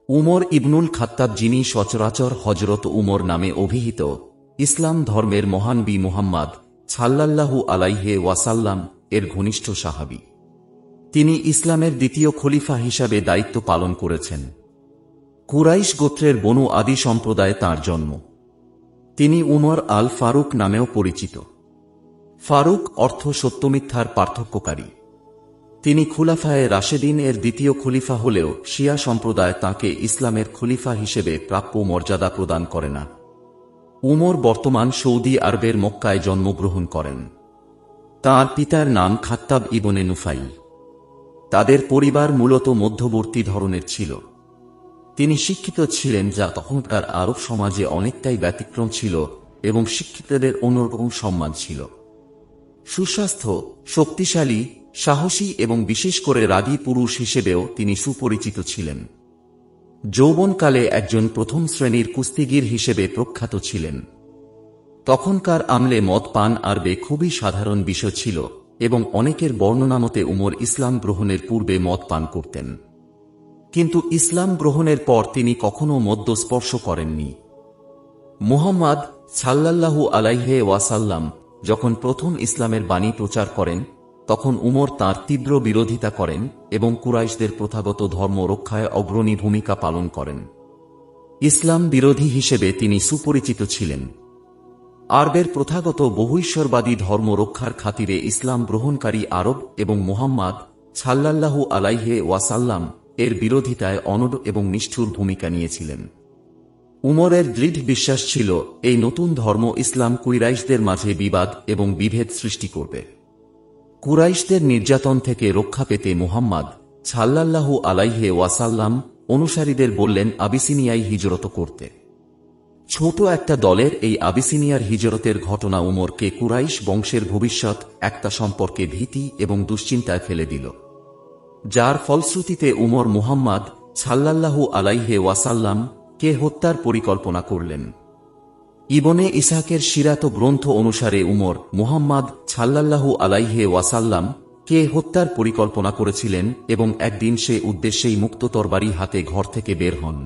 উমর ইবনুল খাত্তাব, যিনি সচরাচর হযরত উমর নামে অভিহিত, ইসলাম ধর্মের মহান নবী মুহাম্মদ সাল্লাল্লাহু আলাইহি ওয়াসাল্লাম এর ঘনিষ্ঠ সাহাবী। তিনি ইসলামের দ্বিতীয় খলিফা হিসাবে দায়িত্ব পালন করেছেন। কুরাইশ গোত্রের বনু আদি সম্প্রদায়ে তাঁর জন্ম। তিনি উমর আল ফারুক নামেও পরিচিত। ফারুক অর্থ সত্যমিথ্যার পার্থক্যকারী। তিনি খুলাফায়ে রাশেদিন এর দ্বিতীয় খলিফা হলেও শিয়া সম্প্রদায় তাঁকে ইসলামের খলিফা হিসেবে প্রাপ্য মর্যাদা প্রদান করে না। উমর বর্তমান সৌদি আরবের মক্কায় জন্মগ্রহণ করেন। তাঁর পিতার নাম খাত্তাব ইবনে নুফাইল। তাদের পরিবার মূলত মধ্যবর্তী ধরনের ছিল। তিনি শিক্ষিত ছিলেন, যা তখনকার আরব সমাজে অনেকটাই ব্যতিক্রম ছিল, এবং শিক্ষিতদের অন্যরকম সম্মান ছিল। সুস্বাস্থ্য, শক্তিশালী, সাহসী এবং বিশেষ করে রাগী পুরুষ হিসেবেও তিনি সুপরিচিত ছিলেন। যৌবনকালে একজন প্রথম শ্রেণীর কুস্তিগীর হিসেবে প্রখ্যাত ছিলেন। তখনকার আমলে মদ পান আরবে খুবই সাধারণ বিষয় ছিল, এবং অনেকের বর্ণনামতে উমর ইসলাম গ্রহণের পূর্বে মদ পান করতেন। কিন্তু ইসলাম গ্রহণের পর তিনি কখনও মদ্য স্পর্শ করেননি। মুহাম্মদ সাল্লাল্লাহু আলাইহি ওয়াসাল্লাম যখন প্রথম ইসলামের বাণী প্রচার করেন, তখন উমর তাঁর তীব্র বিরোধিতা করেন এবং কুরাইশদের প্রথাগত ধর্ম রক্ষায় অগ্রণী ভূমিকা পালন করেন। ইসলাম বিরোধী হিসেবে তিনি সুপরিচিত ছিলেন। আরবের প্রথাগত বহুঈশ্বরবাদী ধর্ম রক্ষার খাতিরে ইসলাম গ্রহণকারী আরব এবং মুহাম্মদ সাল্লাল্লাহু আলাইহি ওয়াসাল্লাম এর বিরোধিতায় অনড় এবং নিষ্ঠুর ভূমিকা নিয়েছিলেন। উমরের দৃঢ় বিশ্বাস ছিল, এই নতুন ধর্ম ইসলাম কুরাইশদের মাঝে বিবাদ এবং বিভেদ সৃষ্টি করবে। কুরাইশদের নির্যাতন থেকে রক্ষা পেতে মুহাম্মদ সাল্লাল্লাহু আলাইহি ওয়াসাল্লাম অনুসারীদের বললেন আবিসিনিয়ায় হিজরত করতে। ছোট একটা দলের এই আবিসিনিয়ার হিজরতের ঘটনা উমরকে কুরাইশ বংশের ভবিষ্যৎ একটা সম্পর্কে ভীতি এবং দুশ্চিন্তায় ফেলে দিল, যার ফলশ্রুতিতে উমর মুহাম্মদ সাল্লাল্লাহু আলাইহি ওয়াসাল্লাম কে হত্যার পরিকল্পনা করলেন। ইবনে ইসহাকের সিরাত গ্রন্থ অনুসারে উমর মুহাম্মদ সাল্লাল্লাহু আলাইহি ওয়াসাল্লাম কে হত্যার পরিকল্পনা করেছিলেন এবং একদিন সে উদ্দেশ্যেই মুক্ত তরবারি হাতে ঘর থেকে বের হন।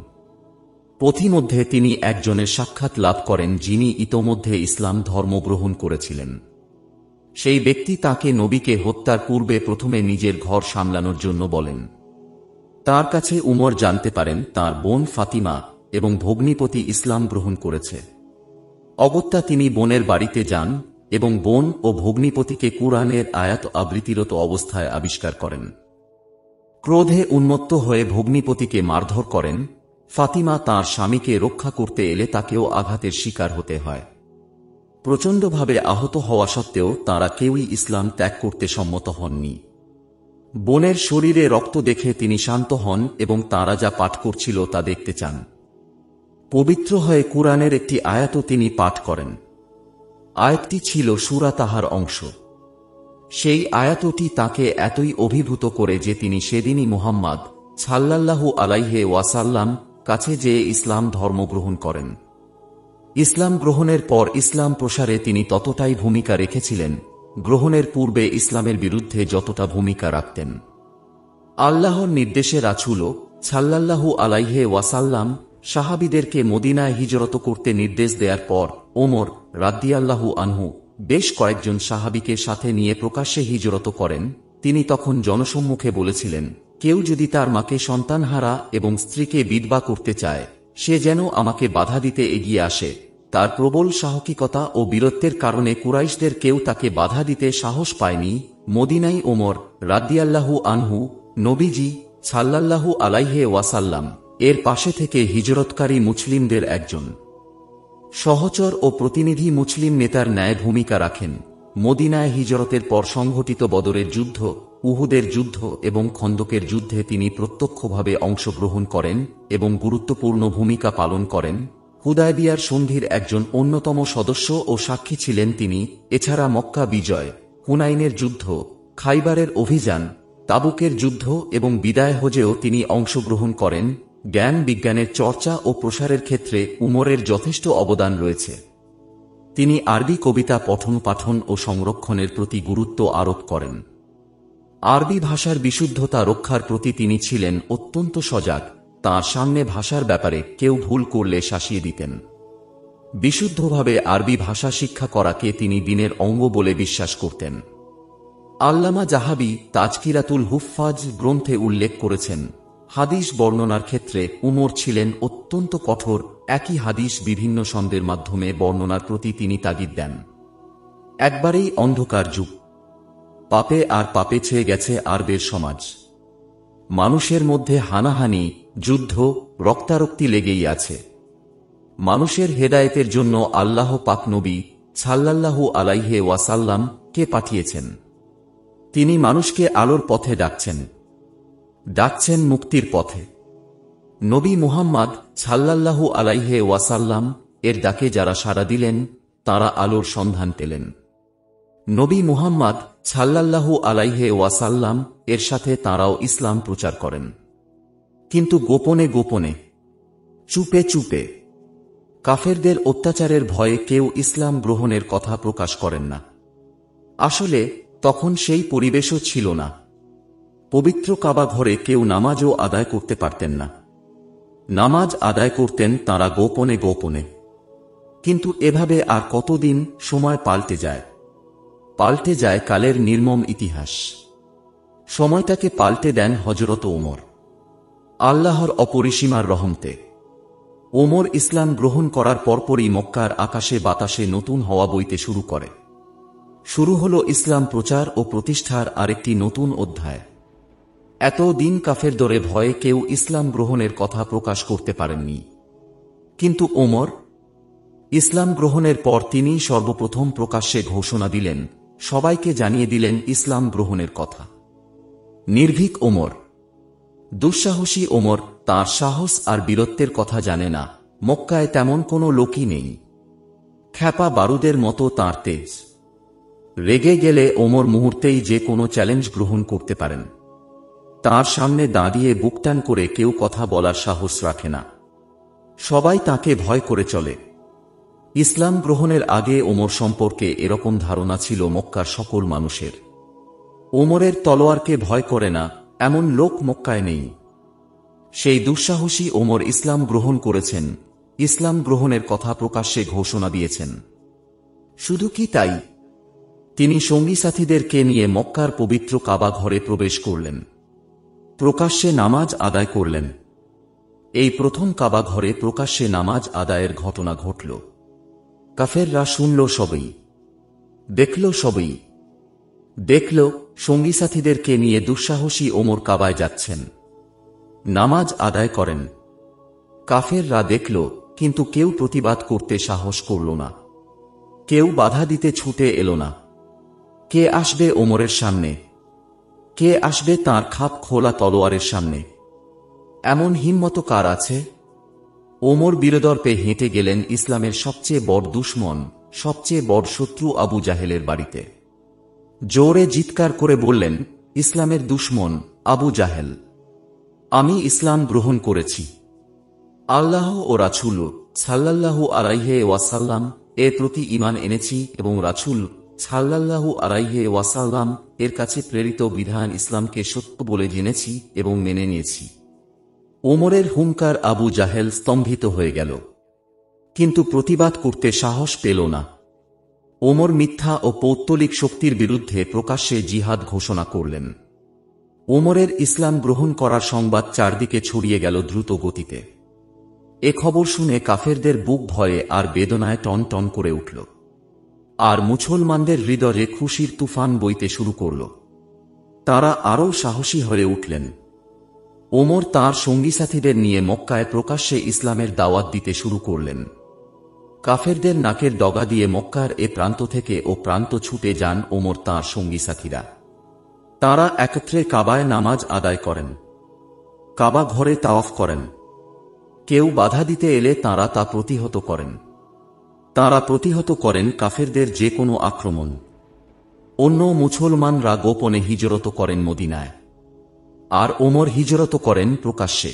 পথিমধ্যে তিনি একজনের সাক্ষাৎ লাভ করেন, যিনি ইতোমধ্যে ইসলাম ধর্ম গ্রহণ করেছিলেন। সেই ব্যক্তি তাকে নবীকে হত্যার পূর্বে প্রথমে নিজের ঘর সামলানোর জন্য বলেন। তার কাছে উমর জানতে পারেন তার বোন ফাতিমা এবং ভগ্নিপতি ইসলাম গ্রহণ করেছে। অগত্যা তিনি বোনের বাড়িতে যান এবং বোন ও ভগ্নিপতিকে কুরআনের আয়াত আবৃত্তিরত অবস্থায় আবিষ্কার করেন। ক্রোধে উন্মত্ত হয়ে ভগ্নিপতিকে মারধর করেন। ফাতিমা তাঁর স্বামীকে রক্ষা করতে এলে তাকেও আঘাতের শিকার হতে হয়। প্রচণ্ডভাবে আহত হওয়া সত্ত্বেও তাঁরা কেউই ইসলাম ত্যাগ করতে সম্মত হননি। বোনের শরীরে রক্ত দেখে তিনি শান্ত হন এবং তাঁরা যা পাঠ করছিল তা দেখতে চান। পবিত্র হয়ে কুরআনের একটি আয়াতও তিনি পাঠ করেন। আয়াতটি ছিল সূরা তাহার অংশ। সেই আয়াতটি তাকে এতই অভিভূত করে যে তিনি সেদিনই মুহাম্মদ সাল্লাল্লাহু আলাইহি ওয়াসাল্লাম কাছে যেয়ে ইসলাম ধর্ম গ্রহণ করেন। ইসলাম গ্রহণের পর ইসলাম প্রসারে তিনি ততটাই ভূমিকা রেখেছিলেন, গ্রহণের পূর্বে ইসলামের বিরুদ্ধে যতটা ভূমিকা রাখতেন। আল্লাহর নির্দেশে রাসূল সাল্লাল্লাহু আলাইহি ওয়াসাল্লাম সাহাবীদেরকে মদিনায় হিজরত করতে নির্দেশ দেওয়ার পর ওমর রাদিয়াল্লাহু আনহু বেশ কয়েকজন সাহাবীকে সাথে নিয়ে প্রকাশ্যে হিজরত করেন। তিনি তখন জনসম্মুখে বলেছিলেন, কেউ যদি তার মাকে সন্তানহারা এবং স্ত্রীকে বিধবা করতে চায়, সে যেন আমাকে বাধা দিতে এগিয়ে আসে। তার প্রবল সাহসিকতা ও বীরত্বের কারণে কুরাইশদের কেউ তাকে বাধা দিতে সাহস পায়নি। মদিনায় ওমর রাদিয়াল্লাহু আনহু নবীজি সাল্লাল্লাহু আলাইহি ওয়াসাল্লাম এর পাশে থেকে হিজরতকারী মুসলিমদের একজন সহচর ও প্রতিনিধি মুসলিম নেতার ন্যায় ভূমিকা রাখেন। মদিনায় হিজরতের পর সংঘটিত বদরের যুদ্ধ, উহুদের যুদ্ধ এবং খন্দকের যুদ্ধে তিনি প্রত্যক্ষভাবে অংশগ্রহণ করেন এবং গুরুত্বপূর্ণ ভূমিকা পালন করেন। হুদায়বিয়ার সন্ধির একজন অন্যতম সদস্য ও সাক্ষী ছিলেন তিনি। এছাড়া মক্কা বিজয়, হুনাইনের যুদ্ধ, খাইবারের অভিযান, তাবুকের যুদ্ধ এবং বিদায় হজেও তিনি অংশগ্রহণ করেন। জ্ঞান বিজ্ঞানের চর্চা ও প্রসারের ক্ষেত্রে উমরের যথেষ্ট অবদান রয়েছে। তিনি আরবি কবিতা পঠন পাঠন ও সংরক্ষণের প্রতি গুরুত্ব আরোপ করেন। আরবি ভাষার বিশুদ্ধতা রক্ষার প্রতি তিনি ছিলেন অত্যন্ত সজাগ। তাঁর সামনে ভাষার ব্যাপারে কেউ ভুল করলে শাসিয়ে দিতেন। বিশুদ্ধভাবে আরবি ভাষা শিক্ষা করাকে তিনি দিনের অঙ্গ বলে বিশ্বাস করতেন। আল্লামা জাহাবি তাজকিরাতুল হুফফাজ গ্রন্থে উল্লেখ করেছেন, হাদিস বর্ণনার ক্ষেত্রে উমর ছিলেন অত্যন্ত কঠোর। একই হাদিস বিভিন্ন ছন্দের মাধ্যমে বর্ণনার প্রতি তিনি তাগিদ দেন। একবারেই অন্ধকার যুগ, পাপে আর পাপে ছেয়ে গেছে আরবের সমাজ। মানুষের মধ্যে হানাহানি, যুদ্ধ, রক্তারক্তি লেগেই আছে। মানুষের হেদায়েতের জন্য আল্লাহ পাক নবী সাল্লাল্লাহু আলাইহি ওয়াসাল্লাম কে পাঠিয়েছেন। তিনি মানুষকে আলোর পথে ডাকছেন মুক্তির পথে। নবী মুহাম্মদ সাল্লাল্লাহু আলাইহি ওয়াসাল্লাম এর ডাকে যারা সাড়া দিলেন তারা আলোর সন্ধান পেলেন। নবী মুহাম্মদ সাল্লাল্লাহু আলাইহি ওয়াসাল্লাম এর সাথে তাঁরাও ইসলাম প্রচার করেন, কিন্তু গোপনে গোপনে, চুপে চুপে। কাফেরদের অত্যাচারের ভয়ে কেউ ইসলাম গ্রহণের কথা প্রকাশ করেন না। আসলে তখন সেই পরিবেশও ছিল না। পবিত্র কাবা ঘরে কেউ নামাজও আদায় করতে পারতেন না। নামাজ আদায় করতেন তাঁরা গোপনে গোপনে। কিন্তু এভাবে আর কতদিন? সময় পাল্টে যায় কালের নির্মম ইতিহাস। সময়টাকে পাল্টে দেন হযরত ওমর, আল্লাহর অপরিসীমার রহমতে। ওমর ইসলাম গ্রহণ করার পরপরই মক্কার আকাশে বাতাসে নতুন হাওয়া বইতে শুরু করে। শুরু হল ইসলাম প্রচার ও প্রতিষ্ঠার আরেকটি নতুন অধ্যায়। এতদিন কাফের দরে ভয়ে কেউ ইসলাম গ্রহণের কথা প্রকাশ করতে পারেননি, কিন্তু ওমর ইসলাম গ্রহণের পর তিনিই সর্বপ্রথম প্রকাশ্যে ঘোষণা দিলেন, সবাইকে জানিয়ে দিলেন ইসলাম গ্রহণের কথা। নির্ভীক ওমর, দুঃসাহসী ওমর, তাঁর সাহস আর বীরত্বের কথা জানে না মক্কায় তেমন কোনো লোকই নেই। খ্যাপা বারুদের মতো তাঁর তেজ। রেগে গেলে ওমর মুহূর্তেই যে কোনো চ্যালেঞ্জ গ্রহণ করতে পারেন। তাঁর সামনে দাঁড়িয়ে বুকটান করে কেউ কথা বলার সাহস রাখে না। সবাই তাঁকে ভয় করে চলে। ইসলাম গ্রহণের আগে ওমর সম্পর্কে এরকম ধারণা ছিল মক্কার সকল মানুষের। ওমরের তলোয়ারকে ভয় করে না এমন লোক মক্কায় নেই। সেই দুঃসাহসী ওমর ইসলাম গ্রহণ করেছেন, ইসলাম গ্রহণের কথা প্রকাশ্যে ঘোষণা দিয়েছেন। শুধু কি তাই, তিনি সঙ্গী সাথীদেরকে নিয়ে মক্কার পবিত্র কাবা ঘরে প্রবেশ করলেন, প্রকাশ্যে নামাজ আদায় করলেন। এই প্রথম কাবা ঘরে প্রকাশ্যে নামাজ আদায়ের ঘটনা ঘটল। কাফেররা শুনল সবই, দেখল সবই। দেখল সঙ্গী সাথীদেরকে নিয়ে দুঃসাহসী ওমর কাবায় যাচ্ছেন, নামাজ আদায় করেন। কাফেররা দেখল, কিন্তু কেউ প্রতিবাদ করতে সাহস করল না। কেউ বাধা দিতে ছুটে এল না। কে আসবে ওমরের সামনে? কে আসবে তাঁর খাপ খোলা তলোয়ারের সামনে? এমন হিম্মত কার আছে? ওমর বীরদর্পে হেঁটে গেলেন ইসলামের সবচেয়ে বড় দুশমন, সবচেয়ে বড় শত্রু আবু জাহেলের বাড়িতে। জোরে চিৎকার করে বললেন, ইসলামের দুশমন আবু জাহেল, আমি ইসলাম গ্রহণ করেছি। আল্লাহ ও রাসূল সাল্লাল্লাহু আলাইহি ওয়াসাল্লাম এর প্রতি ঈমান এনেছি এবং রাসূল সাল্লাল্লাহু আলাইহি ওয়াসাল্লাম এর কাছে প্রেরিত বিধান ইসলামকে সত্য বলে জেনেছি এবং মেনে নিয়েছি। ওমরের হুঙ্কার আবু জাহেল স্তম্ভিত হয়ে গেল, কিন্তু প্রতিবাদ করতে সাহস পেল না। ওমর মিথ্যা ও পৌত্তলিক শক্তির বিরুদ্ধে প্রকাশ্যে জিহাদ ঘোষণা করলেন। ওমরের ইসলাম গ্রহণ করার সংবাদ চারদিকে ছড়িয়ে গেল দ্রুত গতিতে। এ খবর শুনে কাফেরদের বুক ভয়ে আর বেদনায় টন টন করে উঠল, আর মুসলমানদের হৃদয়ে খুশির তুফান বইতে শুরু করল। তারা আরও সাহসী হয়ে উঠলেন। ওমর তাঁর সঙ্গী সাথীদের নিয়ে মক্কায় প্রকাশ্যে ইসলামের দাওয়াত দিতে শুরু করলেন। কাফেরদের নাকের ডগা দিয়ে মক্কার এ প্রান্ত থেকে ও প্রান্ত ছুটে যান ওমর তাঁর সঙ্গী সাথীরা। তাঁরা একত্রে কাবায় নামাজ আদায় করেন, কাবা ঘরে তাওয়াফ করেন। কেউ বাধা দিতে এলে তাঁরা তা প্রতিহত করেন। তাঁরা প্রতিহত করেন কাফেরদের যে কোনো আক্রমণ। অন্য মুসলমানরা গোপনে হিজরত করেন মদিনায়, আর ওমর হিজরত করেন প্রকাশ্যে।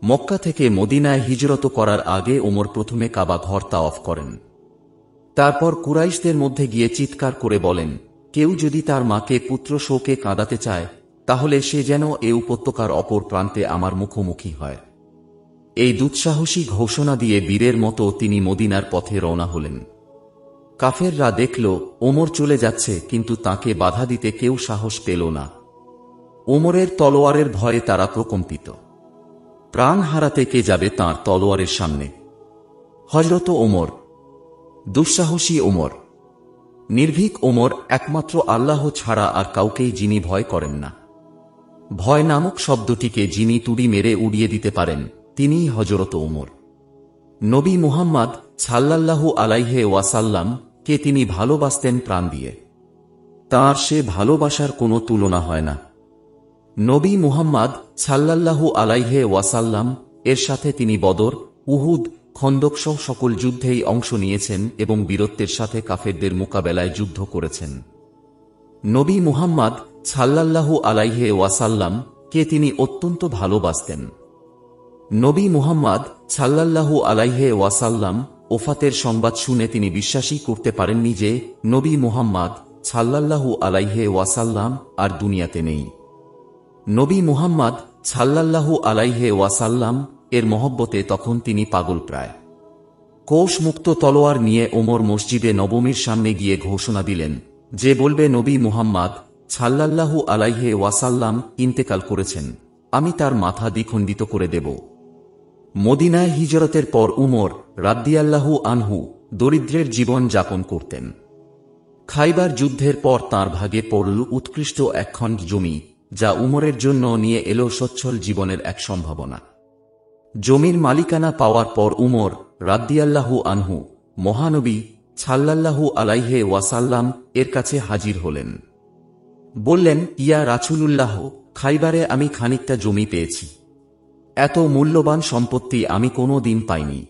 মক্কা থেকে মদিনায় হিজরত করার আগে ওমর প্রথমে কাবা ঘর তাওয়াফ করেন। তারপর কুরাইশদের মধ্যে গিয়ে চিৎকার করে বলেন, কেউ যদি তার মাকে পুত্র শোকে কাঁদাতে চায় তাহলে সে যেন এ উপত্যকার অপর প্রান্তে আমার মুখোমুখি হয়। এই দুঃসাহসী ঘোষণা দিয়ে বীরের মতো তিনি মদিনার পথে রওনা হলেন। কাফেররা দেখল ওমর চলে যাচ্ছে, কিন্তু তাকে বাধা দিতে কেউ সাহস পেল না। ওমরের তলোয়ারের ভয়ে তারা প্রকম্পিত। প্রাণ হারাতে কে যাবে তাঁর তলোয়ারের সামনে? হযরত ওমর, দুঃসাহসী ওমর, নির্ভীক ওমর, একমাত্র আল্লাহ ছাড়া আর কাউকেই যিনি ভয় করেন না। ভয় নামক শব্দটিকে যিনি তুড়ি মেরে উড়িয়ে দিতে পারেন, তিনিই হযরত ওমর। নবী মুহাম্মদ সাল্লাল্লাহু আলাইহি ওয়াসাল্লাম কে তিনি ভালোবাসতেন প্রাণ দিয়ে। তাঁর সে ভালোবাসার কোনো তুলনা হয় না। নবী মুহাম্মদ সাল্লাল্লাহু আলাইহি ওয়াসাল্লাম এর সাথে তিনি বদর, উহুদ, খন্দক সহ সকল যুদ্ধেই অংশ নিয়েছেন এবং বীরত্বের সাথে কাফেরদের মোকাবেলায় যুদ্ধ করেছেন। নবী মুহাম্মদ সাল্লাল্লাহু আলাইহি ওয়াসাল্লাম কে তিনি অত্যন্ত ভালোবাসতেন। নবী মুহাম্মদ সাল্লাল্লাহু আলাইহি ওয়াসাল্লাম ওফাতের সংবাদ শুনে তিনি বিশ্বাসই করতে পারেননি যে নবী মুহাম্মদ সাল্লাল্লাহু আলাইহি ওয়াসাল্লাম আর দুনিয়াতে নেই। নবী মুহাম্মদ সাল্লাল্লাহু আলাইহি ওয়াসাল্লাম এর মহব্বতে তখন তিনি পাগলপ্রায়। কোষমুক্ত তলোয়ার নিয়ে ওমর মসজিদে নবমীর সামনে গিয়ে ঘোষণা দিলেন, যে বলবে নবী মুহাম্মদ সাল্লাল্লাহু আলাইহি ওয়াসাল্লাম ইন্তেকাল করেছেন, আমি তার মাথা দ্বিখণ্ডিত করে দেব। মদিনায় হিজরতের পর উমর রাদিয়াল্লাহু আনহু দরিদ্রের জীবন যাপন করতেন। খাইবার যুদ্ধের পর তাঁর ভাগে পড়ল উৎকৃষ্ট একখণ্ড জমি, যা উমরের জন্য নিয়ে এলো সচ্ছল জীবনের এক সম্ভাবনা। জমির মালিকানা পাওয়ার পর উমর রাদিয়াল্লাহু আনহু মহানবী সাল্লাল্লাহু আলাইহি ওয়াসাল্লাম এর কাছে হাজির হলেন। বললেন, ইয়া রাসূলুল্লাহ, খাইবারে আমি খানিকটা জমি পেয়েছি। এত মূল্যবান সম্পত্তি আমি কোনো দিন পাইনি।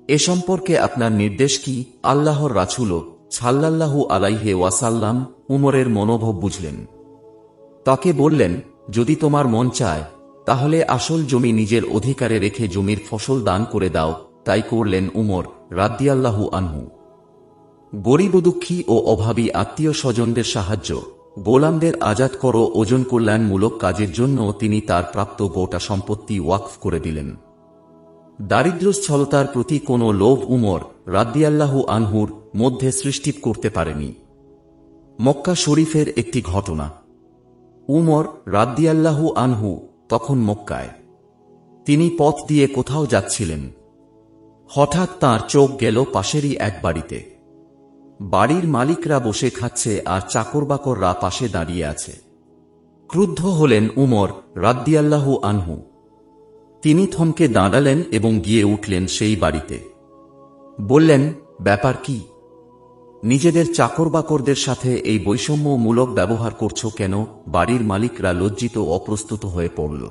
এ সম্পর্কে আপনার নির্দেশ কি? আল্লাহর রাসূল সাল্লাল্লাহু আলাইহি ওয়াসাল্লাম উমরের মনোভাব বুঝলেন। তাকে বললেন, যদি তোমার মন চায় তাহলে আসল জমি নিজের অধিকারে রেখে জমির ফসল দান করে দাও। তাই করলেন উমর রাদিয়াল্লাহু আনহু। গরিব দুঃখী ও অভাবী আত্মীয় স্বজনদের সাহায্য, গোলামদের আজাদ করো ওজন কল্যাণমূলক কাজের জন্য তিনি তার প্রাপ্ত গোটা সম্পত্তি ওয়াকফ করে দিলেন। দারিদ্র্যচ্ছলতার প্রতি কোনো লোভ উমর রাদিয়াল্লাহু আনহুর মধ্যে সৃষ্টি করতে পারেনি। মক্কা শরীফের একটি ঘটনা। উমর রাদিয়াল্লাহু আনহু তখন মক্কায়। তিনি পথ দিয়ে কোথাও যাচ্ছিলেন। হঠাৎ তাঁর চোখ গেল পাশেরই এক বাড়িতে। বাড়ির মালিকরা বসে খাচ্ছে আর চাকরবাকররা পাশে দাঁড়িয়ে আছে। ক্রুদ্ধ হলেন উমর রাদিয়াল্লাহু আনহু। তিনি থমকে দাঁড়ালেন এবং গিয়ে উঠলেন সেই বাড়িতে। বললেন, ব্যাপার কি? নিজেদের চাকরবাকরদের সাথে এই বৈষম্যমূলক ব্যবহার করছো কেন? বাড়ির মালিকরা লজ্জিত ও অপ্রস্তুত হয়ে পড়ল।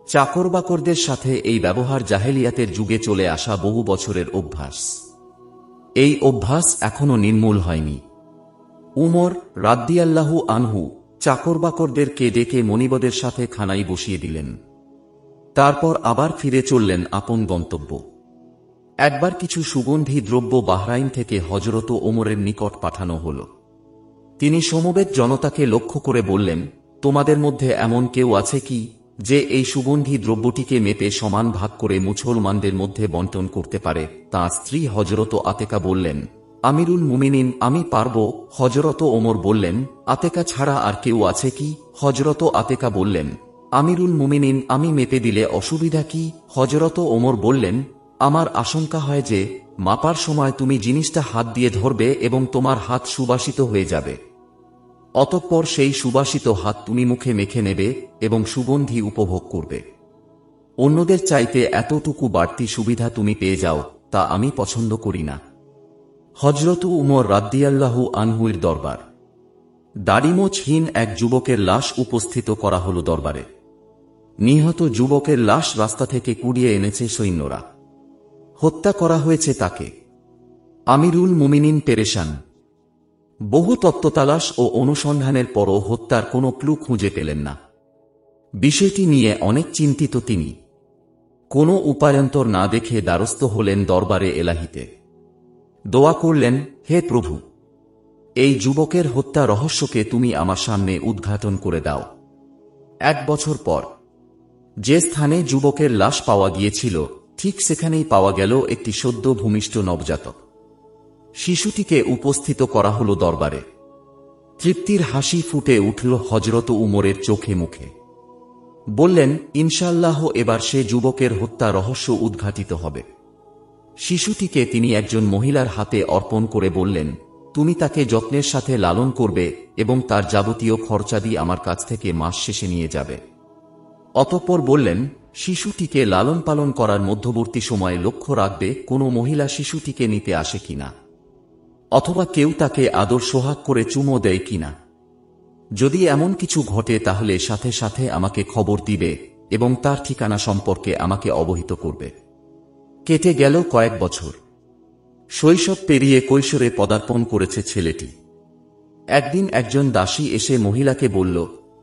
চাকরবাকরদের সাথে এই ব্যবহার জাহেলিয়াতের যুগে চলে আসা বহু বছরের অভ্যাস। এই অভ্যাস এখনো নির্মূল হয়নি। উমর রাদিয়াল্লাহু আনহু চাকরবাকরদেরকে ডেকে মনিবদের সাথে খানাই বসিয়ে দিলেন। তারপর আবার ফিরে চললেন আপন গন্তব্য। একবার কিছু সুগন্ধি দ্রব্য বাহরাইন থেকে হযরত ওমরের নিকট পাঠানো হল। তিনি সমবেত জনতাকে লক্ষ্য করে বললেন, তোমাদের মধ্যে এমন কেউ আছে কি যে এই সুগন্ধি দ্রব্যটিকে মেপে সমান ভাগ করে মুসলমানদের মধ্যে বন্টন করতে পারে? তাঁর স্ত্রী হযরত আতেকা বললেন, আমিরুল মুমিনিন, আমি পারব। হযরত ওমর বললেন, আতেকা ছাড়া আর কেউ আছে কি? হযরত আতেকা বললেন, আমিরুল মুমিনিন, আমি মেপে দিলে অসুবিধা কি? হযরত ওমর বললেন, আমার আশঙ্কা হয় যে মাপার সময় তুমি জিনিসটা হাত দিয়ে ধরবে এবং তোমার হাত সুবাসিত হয়ে যাবে। অতঃপর সেই সুবাসিত হাত তুমি মুখে মেখে নেবে এবং সুগন্ধি উপভোগ করবে। অন্যদের চাইতে এতটুকু বাড়তি সুবিধা তুমি পেয়ে যাও, তা আমি পছন্দ করি না। হযরত উমর রাদিয়াল্লাহু আনহুর দরবার। দাড়িমোছহীন এক যুবকের লাশ উপস্থিত করা হল দরবারে। নিহত যুবকের লাশ রাস্তা থেকে কুড়িয়ে এনেছে সৈন্যরা। হত্যা করা হয়েছে তাকে। আমিরুল মুমিনিন পেরেশান। বহু তত্ত্বতালাশ ও অনুসন্ধানের পরও হত্যার কোনো ক্লু খুঁজে পেলেন না। বিষয়টি নিয়ে অনেক চিন্তিত তিনি। কোনো উপায়ান্তর না দেখে দ্বারস্থ হলেন দরবারে এলাহিতে। দোয়া করলেন, হে প্রভু, এই যুবকের হত্যা রহস্যকে তুমি আমার সামনে উদ্ঘাটন করে দাও। 1 বছর পর যে স্থানে যুবকের লাশ পাওয়া গিয়েছিল ঠিক সেখানেই পাওয়া গেল একটি সদ্য ভূমিষ্ঠ নবজাতক। শিশুটিকে উপস্থিত করা হল দরবারে। তৃপ্তির হাসি ফুটে উঠল হযরত উমরের চোখে মুখে। বললেন, ইনশাআল্লাহ এবার সে যুবকের হত্যা রহস্য উদ্ঘাটিত হবে। শিশুটিকে তিনি একজন মহিলার হাতে অর্পণ করে বললেন, তুমি তাকে যত্নের সাথে লালন করবে এবং তার যাবতীয় খরচাদি আমার কাছ থেকে মাস শেষে নিয়ে যাবে। অতঃপর বললেন, শিশুটিকে লালন পালন করার মধ্যবর্তী সময়ে লক্ষ্য রাখবে কোনো মহিলা শিশুটিকে নিতে আসে কিনা, অথবা কেউ তাকে আদর সোহাগ করে চুমো দেয় কিনা। যদি এমন কিছু ঘটে তাহলে সাথে সাথে আমাকে খবর দিবে এবং তার ঠিকানা সম্পর্কে আমাকে অবহিত করবে। কেটে গেল কয়েক বছর। শৈশব পেরিয়ে কৈশোরে পদার্পণ করেছে ছেলেটি। একদিন একজন দাসী এসে মহিলাকে বলল,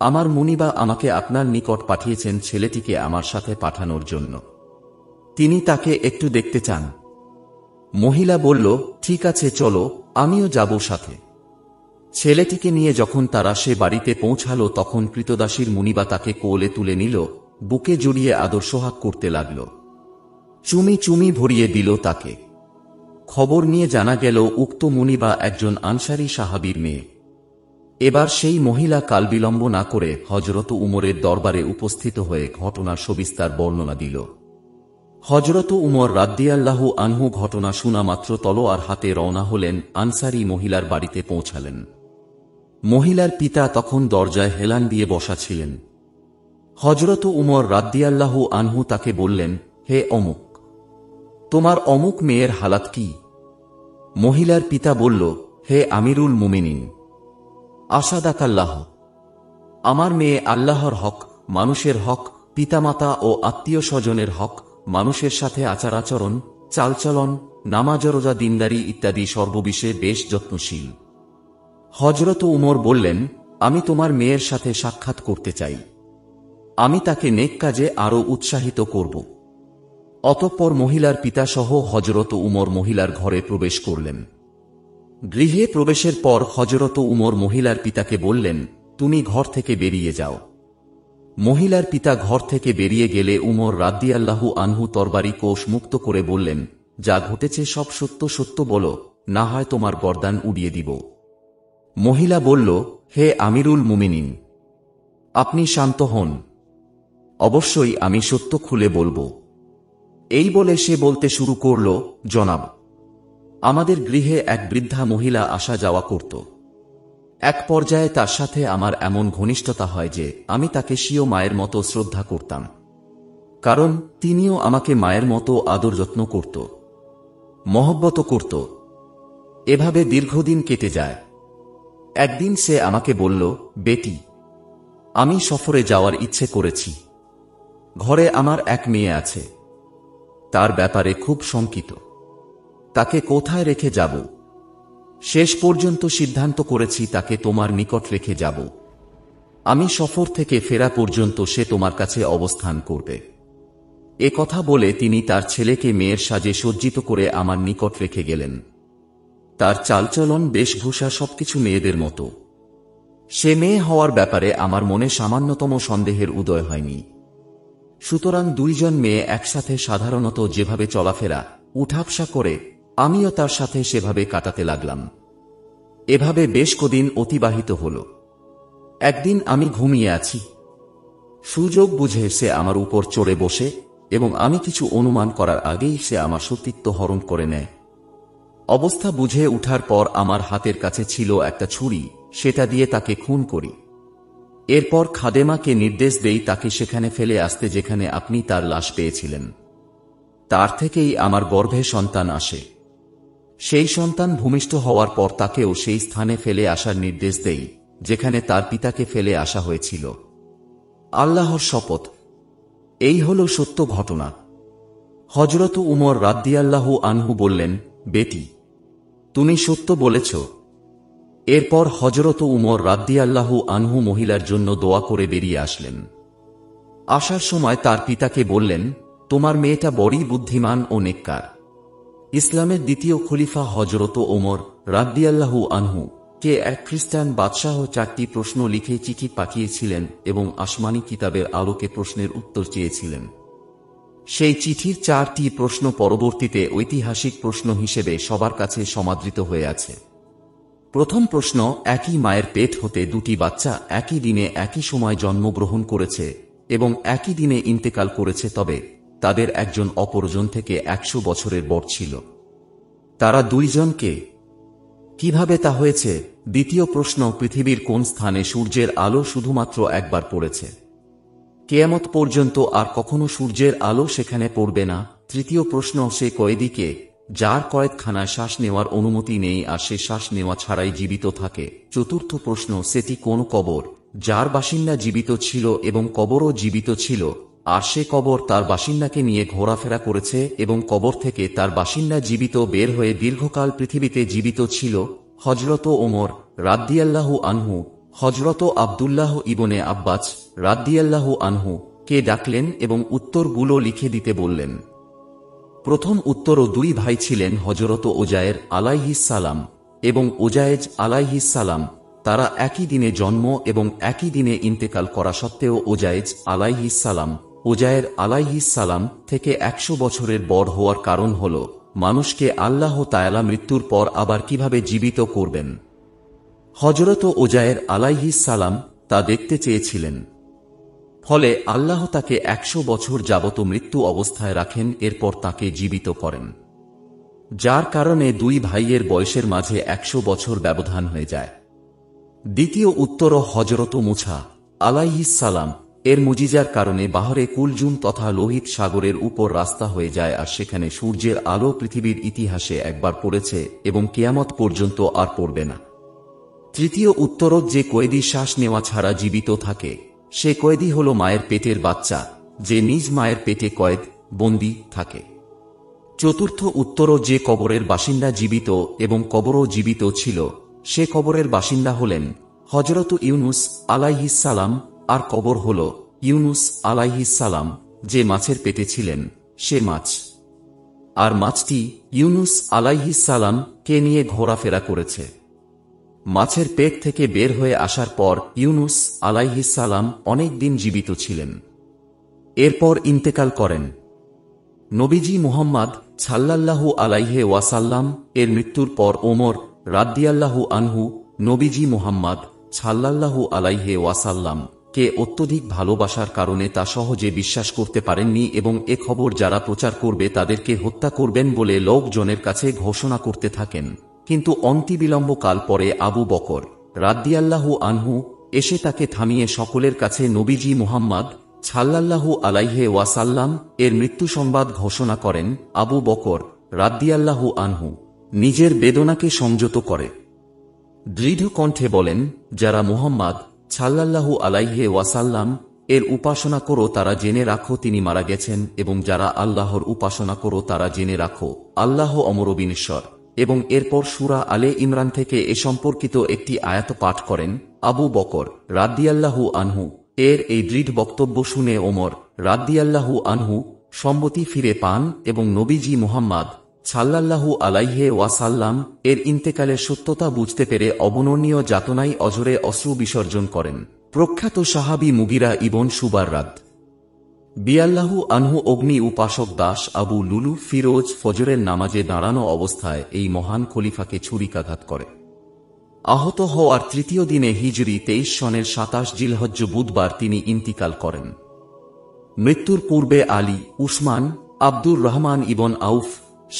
আমার মুনিবা আমাকে আপনার নিকট পাঠিয়েছেন ছেলেটিকে আমার সাথে পাঠানোর জন্য। তিনি তাকে একটু দেখতে চান। মহিলা বলল, ঠিক আছে চলো, আমিও যাব সাথে। ছেলেটিকে নিয়ে যখন তারা সে বাড়িতে পৌঁছালো তখন কৃতদাসীর মুনিবা তাকে কোলে তুলে নিল, বুকে জড়িয়ে আদর সোহাগ করতে লাগল। চুমি চুমি ভরিয়ে দিল তাকে। খবর নিয়ে জানা গেল উক্ত মুনিবা একজন আনসারী সাহাবীর মেয়ে। এবার সেই মহিলা কালবিলম্ব না করে হযরত উমরের দরবারে উপস্থিত হয়ে ঘটনার সবিস্তার বর্ণনা দিল। হযরত উমর রাদিয়াল্লাহু আনহু ঘটনা শোনা মাত্র তলোয়ার হাতে রওনা হলেন, আনসারী মহিলার বাড়িতে পৌঁছালেন। মহিলার পিতা তখন দরজায় হেলান দিয়ে বসা ছিলেন। হযরত উমর রাদিয়াল্লাহু আনহু তাকে বললেন, হে অমুক, তোমার অমুক মেয়ের হালাত কি? মহিলার পিতা বলল, হে আমিরুল মুমিনিন, আশাদাকাল্লাহ, আমার মেয়ে আল্লাহর হক, মানুষের হক, পিতামাতা ও আত্মীয় স্বজনের হক, মানুষের সাথে আচার আচরণ, চালচলন, নামাজ রোজা দিনদারি ইত্যাদি সর্ববিষয়ে বেশ যত্নশীল। হযরত উমর বললেন, আমি তোমার মেয়ের সাথে সাক্ষাৎ করতে চাই। আমি তাকে নেক কাজে আরও উৎসাহিত করব। অতঃপর মহিলার পিতাসহ হযরত উমর মহিলার ঘরে প্রবেশ করলেন। গৃহে প্রবেশের পর হযরত উমর মহিলার পিতাকে বললেন, তুমি ঘর থেকে বেরিয়ে যাও। মহিলার পিতা ঘর থেকে বেরিয়ে গেলে উমর রাদিয়াল্লাহু আনহু তরবারি কোষ মুক্ত করে বললেন, যা ঘটেছে সব সত্য সত্য বলো, না হয় তোমার গর্দান উড়িয়ে দিব। মহিলা বলল, হে আমিরুল মুমিনিন, আপনি শান্ত হন, অবশ্যই আমি সত্য খুলে বলবো। এই বলে সে বলতে শুরু করল, জনাব, আমাদের গৃহে এক বৃদ্ধা মহিলা আসা যাওয়া করত। এক পর্যায়ে তার সাথে আমার এমন ঘনিষ্ঠতা হয় যে আমি তাকে স্বীয় মায়ের মতো শ্রদ্ধা করতাম, কারণ তিনিও আমাকে মায়ের মতো আদর যত্ন করত, মহব্বত করত। এভাবে দীর্ঘদিন কেটে যায়। একদিন সে আমাকে বলল, বেটি, আমি সফরে যাওয়ার ইচ্ছে করেছি। ঘরে আমার এক মেয়ে আছে, তার ব্যাপারে খুব শঙ্কিত। তাকে কোথায় রেখে যাব? শেষ পর্যন্ত সিদ্ধান্ত করেছি তাকে তোমার নিকট রেখে যাব। আমি সফর থেকে ফেরা পর্যন্ত সে তোমার কাছে অবস্থান করবে। এ কথা বলে তিনি তার ছেলেকে মেয়ের সাজে সজ্জিত করে আমার নিকট রেখে গেলেন। তার চালচলন, বেশভূষা সবকিছু মেয়েদের মতো। সে মেয়ে হওয়ার ব্যাপারে আমার মনে সামান্যতম সন্দেহের উদয় হয়নি। সুতরাং দুইজন মেয়ে একসাথে সাধারণত যেভাবে চলাফেরা, উঠাবসা করে, আমিও তার সাথে সেভাবে কাটাতে লাগলাম। এভাবে বেশ কদিন অতিবাহিত হল। একদিন আমি ঘুমিয়ে আছি, সুযোগ বুঝে সে আমার উপর চড়ে বসে এবং আমি কিছু অনুমান করার আগেই সে আমার সতীত্ব হরণ করে নেয়। অবস্থা বুঝে উঠার পর আমার হাতের কাছে ছিল একটা ছুরি, সেটা দিয়ে তাকে খুন করি। এরপর খাদেমাকে নির্দেশ দেই তাকে সেখানে ফেলে আসতে যেখানে আপনি তার লাশ পেয়েছিলেন। তার থেকেই আমার গর্ভে সন্তান আসে। সেই সন্তান ভূমিষ্ঠ হওয়ার পর তাকেও সেই স্থানে ফেলে আসার নির্দেশ দেই যেখানে তার পিতাকে ফেলে আসা হয়েছিল। আল্লাহর শপথ, এই হল সত্য ঘটনা। হযরত উমর রাদিয়াল্লাহু আনহু বললেন, বেটি, তুমি সত্য বলেছ। এরপর হযরত উমর রাদিয়াল্লাহু আনহু মহিলার জন্য দোয়া করে বেরিয়ে আসলেন। আসার সময় তার পিতাকে বললেন, তোমার মেয়েটা বড়ই বুদ্ধিমান ও নেককার। ইসলামের দ্বিতীয় খলিফা হযরত ওমর রাদিয়াল্লাহু আনহু কে এক খ্রিস্টান বাদশাহ 4টি প্রশ্ন লিখে চিঠি পাঠিয়েছিলেন এবং আসমানি কিতাবের আলোকে প্রশ্নের উত্তর চেয়েছিলেন। সেই চিঠির 4টি প্রশ্ন পরবর্তীতে ঐতিহাসিক প্রশ্ন হিসেবে সবার কাছে সমাদৃত হয়ে আছে। প্রথম প্রশ্ন, একই মায়ের পেট হতে 2টি বাচ্চা একই দিনে একই সময় জন্মগ্রহণ করেছে এবং একই দিনে ইন্তেকাল করেছে, তবে তাদের একজন অপরজন থেকে 100 বছরের বড় ছিল। তারা 2 জনকে কিভাবে তা হয়েছে? দ্বিতীয় প্রশ্ন, পৃথিবীর কোন স্থানে সূর্যের আলো শুধুমাত্র একবার পড়েছে? কিয়ামত পর্যন্ত আর কখনো সূর্যের আলো সেখানে পড়বে না। তৃতীয় প্রশ্ন, সে কয়েদিকে যার কয়েদখানায় শ্বাস নেওয়ার অনুমতি নেই আর সে শ্বাস নেওয়া ছাড়াই জীবিত থাকে। চতুর্থ প্রশ্ন, সেটি কোন কবর যার বাসিন্দা জীবিত ছিল এবং কবরও জীবিত ছিল, আর সে কবর তার বাসিন্দাকে নিয়ে ঘোরাফেরা করেছে এবং কবর থেকে তার বাসিন্দা জীবিত বের হয়ে দীর্ঘকাল পৃথিবীতে জীবিত ছিল? হযরত ওমর রাদিয়াল্লাহু আনহু হযরত আব্দুল্লাহ ইবনে আব্বাস রাদিয়াল্লাহু আনহু কে ডাকলেন এবং উত্তরগুলো লিখে দিতে বললেন। প্রথম উত্তরও 2 ভাই ছিলেন, হযরত ওজায়ের আলাইহিস সালাম এবং ওজায়েজ আলাইহিস সালাম। তারা একই দিনে জন্ম এবং একই দিনে ইন্তেকাল করা সত্ত্বেও ওজায়েজ আলাইহিস সালাম ওজায়ের আলাইহিস সালাম থেকে 100 বছরের বড় হওয়ার কারণ হল মানুষকে আল্লাহ তাআলা মৃত্যুর পর আবার কিভাবে জীবিত করবেন। হযরত ওজায়ের আলাইহিস সালাম তা দেখতে চেয়েছিলেন, ফলে আল্লাহ তাকে 100 বছর যাবত মৃত্যু অবস্থায় রাখেন, এরপর তাকে জীবিত করেন, যার কারণে 2 ভাইয়ের বয়সের মাঝে 100 বছর ব্যবধান হয়ে যায়। দ্বিতীয় উত্তরও হযরত মুসা আলাইহিস সালাম এর মুজিজার কারণে বাহরে কুলজুম তথা লোহিত সাগরের উপর রাস্তা হয়ে যায়, আর সেখানে সূর্যের আলো পৃথিবীর ইতিহাসে একবার পড়েছে এবং কিয়ামত পর্যন্ত আর পড়বে না। তৃতীয় উত্তরও, যে কয়েদি শ্বাস নেওয়া ছাড়া জীবিত থাকে সে কয়েদি হল মায়ের পেটের বাচ্চা, যে নিজ মায়ের পেটে কয়েদ বন্দী থাকে। চতুর্থ উত্তরও, যে কবরের বাসিন্দা জীবিত এবং কবরও জীবিত ছিল সে কবরের বাসিন্দা হলেন হযরত ইউনুস আলাইহিস সালাম, আর কবর হল ইউনুস আলাইহিস সালাম, যে মাছের পেটে ছিলেন সে মাছ, আর মাছটি ইউনুস আলাইহিস সালাম কে নিয়ে ঘোরাফেরা করেছে। মাছের পেট থেকে বের হয়ে আসার পর ইউনুস আলাইহিস সালাম অনেক দিন জীবিত ছিলেন, এরপর ইন্তেকাল করেন। নবীজি মুহাম্মদ সাল্লাল্লাহু আলাইহি ওয়াসাল্লাম এর মৃত্যুর পর ওমর রাদিয়াল্লাহু আনহু নবীজি মুহাম্মদ সাল্লাল্লাহু আলাইহি ওয়াসাল্লাম কে অত্যধিক ভালোবাসার কারণে তা সহজে বিশ্বাস করতে পারেননি এবং এ খবর যারা প্রচার করবে তাদেরকে হত্যা করবেন বলে লোকজনের কাছে ঘোষণা করতে থাকেন। কিন্তু অনতিবিলম্ব কাল পরে আবু বকর রাদিয়াল্লাহু আনহু এসে তাকে থামিয়ে সকলের কাছে নবীজি মুহাম্মদ সাল্লাল্লাহু আলাইহি ওয়াসাল্লাম এর মৃত্যু সংবাদ ঘোষণা করেন। আবু বকর রাদিয়াল্লাহু আনহু নিজের বেদনাকে সংযত করে দৃঢ় কণ্ঠে বলেন, যারা মুহাম্মদ সাল্লাল্লাহু আলাইহি ওয়াসাল্লাম এর উপাসনা করো তারা জেনে রাখো তিনি মারা গেছেন, এবং যারা আল্লাহর উপাসনা করো তারা জেনে রাখো আল্লাহ অমর বিনশ্বর। এবং এরপর সূরা আলে ইমরান থেকে এ সম্পর্কিত একটি আয়াত পাঠ করেন। আবু বকর রাদিয়াল্লাহু আনহু এর এই দৃঢ় বক্তব্য শুনে ওমর রাদিয়াল্লাহু আনহু সম্মতি ফিরে পান এবং নবীজি মুহাম্মদ সাল্লাল্লাহু আলাইহি ওয়াসাল্লাম এর ইন্তেকালের সত্যতা বুঝতে পেরে অবর্ণনীয় যাতনায় অঝরে অশ্রু বিসর্জন করেন। প্রখ্যাত সাহাবী মুগিরা ইবন শুবার বিয়াল্লাহু আনহু অগ্নি উপাসক দাস আবু লুলু ফিরোজ ফজরের নামাজে দাঁড়ানো অবস্থায় এই মহান খলিফাকে ছুরিকাঘাত করে। আহত হওয়ার তৃতীয় দিনে হিজরি 23 সনের 27 জিলহজ্জ বুধবার তিনি ইন্তিকাল করেন। মৃত্যুর পূর্বে আলী, উসমান, আব্দুর রহমান ইবন আউফ,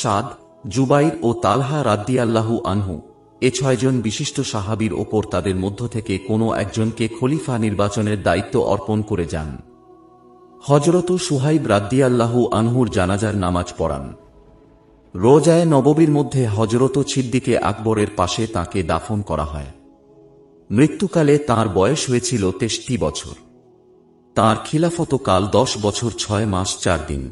সাদ, জুবাইর ও তালহা রাদিয়াল্লাহু আনহু এ 6 জন বিশিষ্ট সাহাবীর ওপর তাদের মধ্য থেকে কোনো একজনকে খলিফা নির্বাচনের দায়িত্ব অর্পণ করে যান। হযরত সুহাইব রাদিয়াল্লাহু আনহুর জানাজার নামাজ পড়ান। রোজায়ে নববীর মধ্যে হযরত সিদ্দিকে আকবরের পাশে তাকে দাফন করা হয়। মৃত্যুকালে তাঁর বয়স হয়েছিল 63 বছর। তাঁর খিলাফতকাল 10 বছর 6 মাস 4 দিন।